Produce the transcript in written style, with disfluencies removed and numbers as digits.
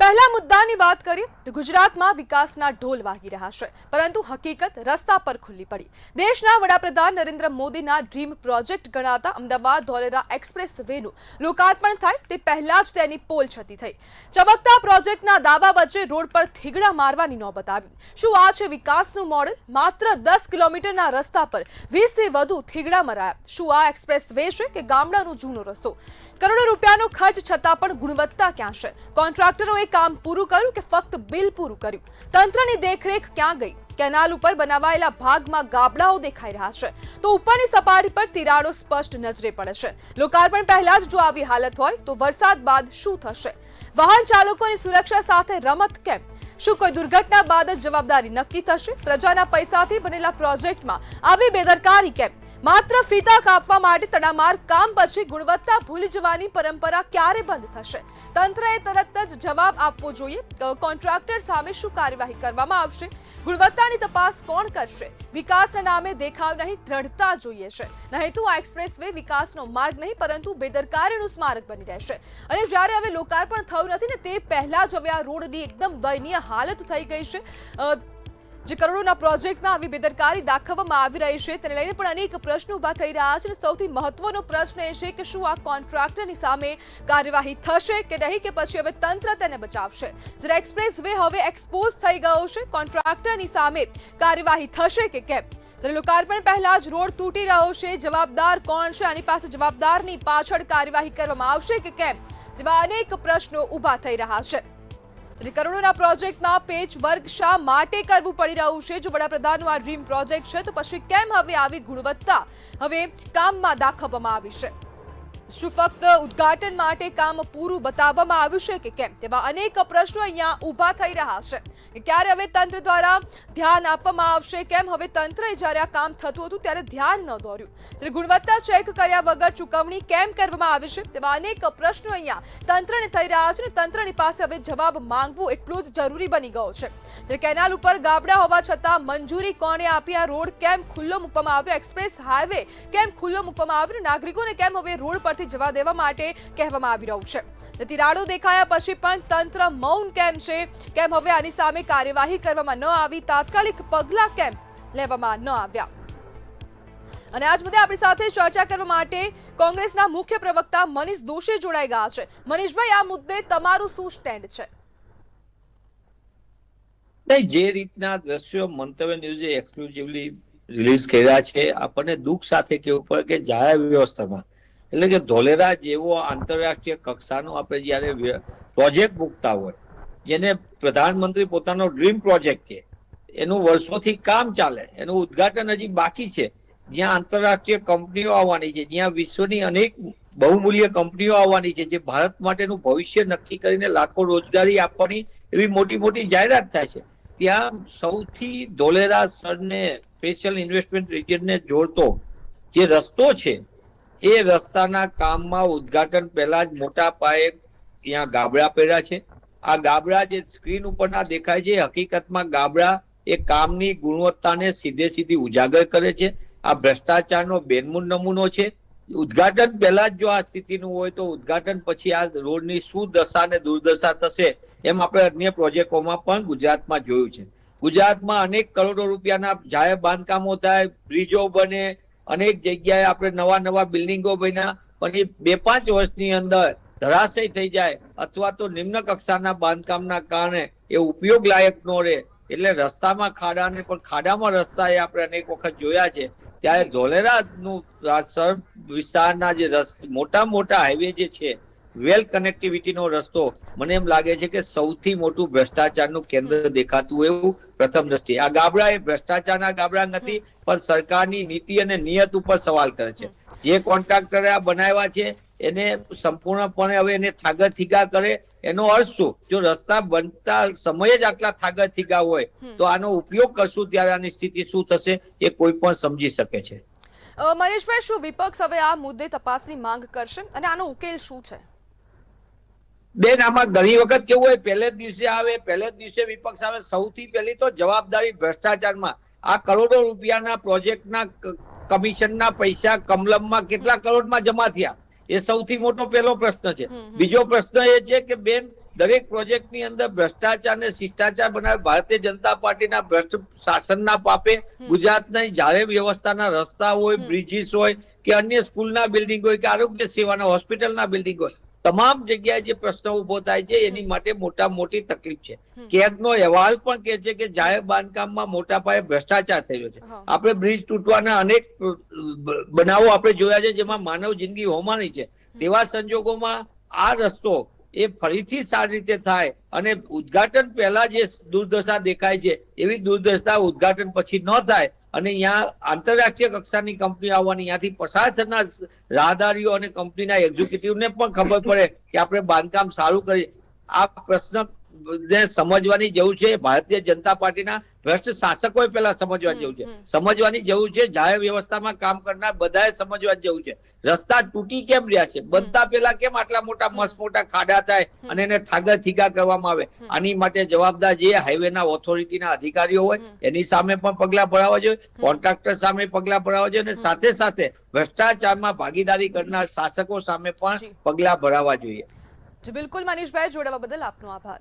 પહેલા મુદ્દાની વાત કરીએ તો ગુજરાતમાં વિકાસના ઢોલ વાગી રહ્યા છે, પરંતુ હકીકત રસ્તા પર ખુલ્લી પડી। દેશના વડાપ્રધાન નરેન્દ્ર મોદીના ડ્રીમ પ્રોજેક્ટ ગણાતા અમદાવાદ ધોલેરા એક્સપ્રેસ વેનું લોકાર્પણ થાય તે પહેલા જ તેની પોલ છતી થઈ। ચમકતા પ્રોજેક્ટના દાવા વચ્ચે રોડ પર થીગડા મારવાની નોબત આવી। શું આ છે વિકાસનું મોડેલ? માત્ર 10 કિલોમીટરના રસ્તા પર 20 થી વધુ થીગડા મરાયા। શું આ એક્સપ્રેસ વે છે કે ગામડાનો જૂનો રસ્તો? કરોડો રૂપિયાનો ખર્ચ છતાં પણ ગુણવત્તા ક્યાં છે? કોન્ટ્રાક્ટરોએ કામ પૂરું કર્યું કે ફક્ત બિલ પૂરું કર્યું? તંત્રની દેખરેખ ક્યાં ગઈ? કેનાલ ઉપર બનાવાયેલા ભાગમાં ગાબડાઓ દેખાઈ રહ્યા છે તો ઉપરની સપાટી પર તિરાડો સ્પષ્ટ નજરે પડે છે। લોકાર્પણ પહેલા જ જો આવી હાલત હોય તો વરસાદ બાદ શું થશે? વાહન ચાલકોની સુરક્ષા સાથે રમત કેમ? શું કોઈ દુર્ઘટના બાદ જ જવાબદારી નક્કી થશે? પ્રજાના પૈસાથી બનેલા પ્રોજેક્ટમાં આવી બેદરકારી કેમ? માત્ર ફીતા કાપવા માટે તડામાર કામ પછી ગુણવત્તા ભૂલી જવાની પરંપરા ક્યારે બંધ થશે? તંત્રએ તરત જ જવાબ આપવો જોઈએ। કોન્ટ્રાક્ટર સામે શું કાર્યવાહી કરવામાં આવશે? ગુણવત્તાની તપાસ કોણ કરશે? વિકાસના નામે દેખાવ નહીં, દ્રઢતા જોઈએ છે। નહીં તો આ એક્સપ્રેસ વે વિકાસનો માર્ગ નહીં પરંતુ બેદરકારીનું સ્મારક બની રહેશે। અને જ્યારે હવે લોકાર્પણ થયું નથી ને તે પહેલા જ હવે આ રોડની એકદમ દયનીય હાલત થઈ ગઈ છે। જે કરોડોના પ્રોજેક્ટમાં આવી બેદરકારી દાખવવામાં આવી રહી છે તેને લઈને પણ અનેક પ્રશ્નો ઊભા થઈ રહ્યા છે। સૌથી મહત્વનો પ્રશ્ન એ છે કે શું આ કોન્ટ્રાક્ટરની સામે કાર્યવાહી થશે કે નહીં, કે પછી હવે તંત્ર તેને બચાવશે? જ્યારે એક્સપ્રેસ વે હવે એક્સપોઝ થઈ ગયો છે, કોન્ટ્રાક્ટરની સામે કાર્યવાહી થશે કે કેમ? જ્યારે લોકાર્પણ પહેલા જ રોડ તૂટી રહ્યો છે, જવાબદાર કોણ છે? આની પાસે જવાબદારની પાછળ કાર્યવાહી કરવામાં આવશે કે કેમ? જેવા અનેક પ્રશ્નો ઊભા થઈ રહ્યા છે। કરોડોના પ્રોજેક્ટમાં પેચ વર્ક શા માટે કરવું પડી રહ્યું છે? જો વડાપ્રધાનનું આ ડ્રીમ પ્રોજેક્ટ છે તો પછી કેમ હવે આવી ગુણવત્તા હવે કામમાં દાખવવામાં આવી છે? શું ફક્ત ઉદ્ઘાટન માટે કામ પૂરું બતાવવામાં આવ્યું છે કે કેમ? તેવા અનેક પ્રશ્નો અહીંયા ઊભા થઈ રહ્યા છે કે ક્યારે હવે તંત્ર દ્વારા ધ્યાન આપવામાં આવશે? કેમ હવે તંત્રએ જ્યારે આ કામ થતું હતું ત્યારે ધ્યાન ન દોર્યું? જ્યારે ગુણવત્તા ચેક કર્યા વગર ચૂકવણી કેમ કરવામાં આવી છે? તેવા અનેક પ્રશ્નો અહીંયા તંત્રને થઈ રહ્યા છે અને તંત્રની પાસે હવે જવાબ માંગવો એટલો જ જરૂરી બની ગયો છે। જ્યારે કેનાલ ઉપર ગાબડા હોવા છતાં મંજૂરી કોણે આપી? આ રોડ કેમ ખુલ્લો મૂકવામાં આવ્યો? એક્સપ્રેસ હાઈવે કેમ ખુલ્લો મૂકવામાં આવ્યો? નાગરિકોને કેમ હવે રોડ પર જવા દેવા માટે કહેવામાં આવી રહ્યું છે? તિરાડો દેખાયા પછી પણ તંત્ર મૌન કેમ છે? કેમ હવે આની સામે કાર્યવાહી કરવામાં ન આવી? તાત્કાલિક પગલાં કેમ લેવામાં ન આવ્યા? અને આજ મુદ્દે આપણી સાથે ચર્ચા કરવા માટે કોંગ્રેસના મુખ્ય પ્રવક્તા મનીષ દોશી જોડાઈ ગયા છે। મનીષભાઈ, આ મુદ્દે તમારું શું સ્ટેન્ડ છે? જે રીતના દ્રશ્યો મંતવ્ય ન્યૂઝે એક્સક્લુઝિવલી રિલીઝ કર્યા છે, આપણને દુઃખ સાથે કહેવું પડે કે જાહેર વ્યવસ્થામાં એટલે કે ધોલેરા જેવો આંતરરાષ્ટ્રીય કક્ષાનો આપણે જયારે પ્રોજેક્ટ મૂકતા હોય, જેને પ્રધાનમંત્રી પોતાનો ડ્રીમ પ્રોજેક્ટ કે એનું વર્ષોથી કામ ચાલે, એનું ઉદ્ઘાટન હજી બાકી છે, જ્યાં આંતરરાષ્ટ્રીય કંપનીઓ આવવાની છે, જ્યાં વિશ્વની અનેક બહુમૂલ્ય કંપનીઓ આવવાની છે, જે ભારત માટેનું ભવિષ્ય નક્કી કરીને લાખો રોજગારી આપવાની એવી મોટી મોટી જાહેરાત થાય છે, ત્યાં સૌથી ધોલેરા શહેરને સ્પેશિયલ ઇન્વેસ્ટમેન્ટ રિજિયનને જોડતો જે રસ્તો છે એ રસ્તાના કામમાં ઉદ્ઘાટન પહેલા જ મોટા પાયે ત્યાં ગાબડા પડ્યા છે। આ ગાબડા જે સ્ક્રીન ઉપરના દેખાય છે, હકીકતમાં ગાબડા એ કામની ગુણવત્તાને સીધી ઉજાગર કરે છે। આ ભ્રષ્ટાચારનો બેનમૂન નમૂનો છે। ઉદ્ઘાટન પહેલા જ જો આ સ્થિતિનું હોય તો ઉદ્ઘાટન પછી આ રોડની શું દશા ને દુર્દશા થશે એમ આપણે અન્ય પ્રોજેક્ટોમાં પણ ગુજરાતમાં જોયું છે। ગુજરાતમાં અનેક કરોડો રૂપિયાના જાહેર બાંધકામો થાય, બ્રિજો બને, અનેક જગ્યાએ આપણે નવા બિલ્ડિંગો બન્યા, પણ એ 2-5 વર્ષની અંદર ધરાશય થઈ જાય અથવા તો નિમ્ન કક્ષાના બાંધકામના કારણે એ ઉપયોગ લાયક ન રહે। એટલે રસ્તામાં ખાડા ને પણ ખાડામાં રસ્તા એ આપણે અનેક વખત જોયા છે। ત્યારે ધોલેરાનું વિસ્તારના જે મોટા હાઈવે જે છે, વેલ કનેક્ટિવિટીનો રસ્તો, મને એમ લાગે છે કે સૌથી મોટું ભ્રષ્ટાચારનું કેન્દ્ર દેખાતું એવું પ્રથમ દ્રષ્ટિએ આ ગાબડા એ ભ્રષ્ટાચારના ગાબડા નથી, પણ સરકારની નીતિ અને નિયત ઉપર સવાલ કરે છે। જે કોન્ટ્રાક્ટરે આ બનાવ્યા છે એને સંપૂર્ણપણે હવે એને થાગર-થીગા કરે એનો અર્થ શું? જો રસ્તા બનતા સમયે જ આટલા થાગર-થીગા હોય તો આનો ઉપયોગ કરશું ત્યારે આની સ્થિતિ શું થશે એ કોઈ પણ સમજી શકે છે। મનીષભાઈ, શું વિપક્ષ હવે આ મુદ્દે તપાસની માંગ કરશે અને આનો ઉકેલ શું છે? બેન, આમાં ઘણી વખત કેવું હોય, પહેલે જ દિવસે વિપક્ષ આવે। સૌથી પહેલી તો જવાબદારી ભ્રષ્ટાચારમાં આ કરોડો રૂપિયાના પ્રોજેક્ટના કમિશનના પૈસા કમલમમાં કેટલા કરોડમાં જમા થયા એ સૌથી મોટો પહેલો પ્રશ્ન છે। બીજો પ્રશ્ન એ છે કે બેન, દરેક પ્રોજેક્ટની અંદર ભ્રષ્ટાચાર ને શિષ્ટાચાર બનાવે ભારતીય જનતા પાર્ટીના ભ્રષ્ટ શાસનના પાપે ગુજરાતના જાહેર વ્યવસ્થાના રસ્તા હોય, બ્રિજીસ હોય કે અન્ય સ્કૂલના બિલ્ડિંગ હોય કે આરોગ્ય સેવાના હોસ્પિટલના બિલ્ડિંગ હોય, તમામ જગ્યાએ જે પ્રશ્નો ઉભો થાય છે એની માટે મોટી તકલીફ છે. કેગનો અહેવાલ પણ કહે છે કે જાહેર બાંધકામમાં મોટા પાયે ભ્રષ્ટાચાર થયો છે. આપણે બ્રિજ તૂટવાના અનેક બનાવો આપણે જોયા છે જેમાં માનવ જિંદગી હોમાની છે. તેવા સંજોગોમાં આ રસ્તો એ ફરીથી સારી રીતે થાય અને ઉદ્ઘાટન પહેલા જે દુર્દશા દેખાય છે એવી દુર્દશા ઉદ્ઘાટન પછી ન થાય અને અહીંયા આંતરરાષ્ટ્રીય કક્ષાની કંપની આવવાની, ત્યાંથી પસાર થનાર રાહદારીઓ અને કંપનીના એક્ઝિક્યુટિવને પણ ખબર પડે કે આપણે બાંધકામ સારું કરીએ. આ પ્રશ્ન ને સમજવાની જરૂર છે. ભારતીય જનતા પાર્ટીના ભ્રષ્ટ શાસકોએ પહેલા સમજવા જેવું છે, સમજવાની જરૂર છે. જાહેર વ્યવસ્થામાં કામ કરનાર બધાએ સમજવાની જરૂર છે. રસ્તા તૂટી કેમ રહ્યા છે, બનતા પહેલા કેમ આટલા મોટા ખાડા થાય અને એને થીગા કરવામાં આવે. આની માટે જવાબદાર જે હાઈવેના ઓથોરિટીના અધિકારીઓ હોય એની સામે પણ પગલા ભરાવા જોઈએ, કોન્ટ્રાક્ટર સામે પગલા ભરાવા જોઈએ અને સાથે સાથે ભ્રષ્ટાચારમાં ભાગીદારી કરનાર શાસકો સામે પણ પગલા ભરાવા જોઈએ. જી બિલકુલ મનીષભાઈ, જોડાવા બદલ આપનો આભાર.